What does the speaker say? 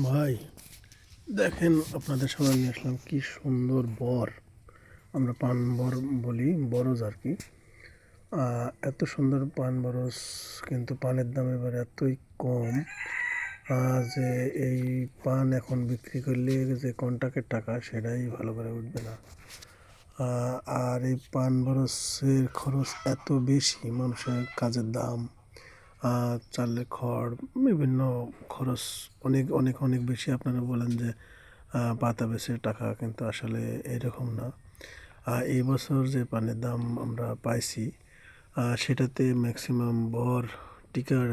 ভাই দেখেন, আপনাদের সবাই নিয়ে আসলাম কি সুন্দর বর। আমরা পান বর বলি, বরজ আর কি। এত সুন্দর পান বরজ, কিন্তু পানের দাম এবার এতই কম যে এই পান এখন বিক্রি করলে যে কন্টাকের টাকা সেটাই ভালো করে উঠবে না। আর এই পান বরজের খরচ এত বেশি, মানুষের কাজের দাম, চালের খড়, বিভিন্ন খরচ অনেক অনেক অনেক বেশি। আপনারা বলেন যে পাতা বেচে টাকা, কিন্তু আসলে এরকম না। এই বছর যে পানের দাম আমরা পাইছি, সেটাতে ম্যাক্সিমাম বর টিকার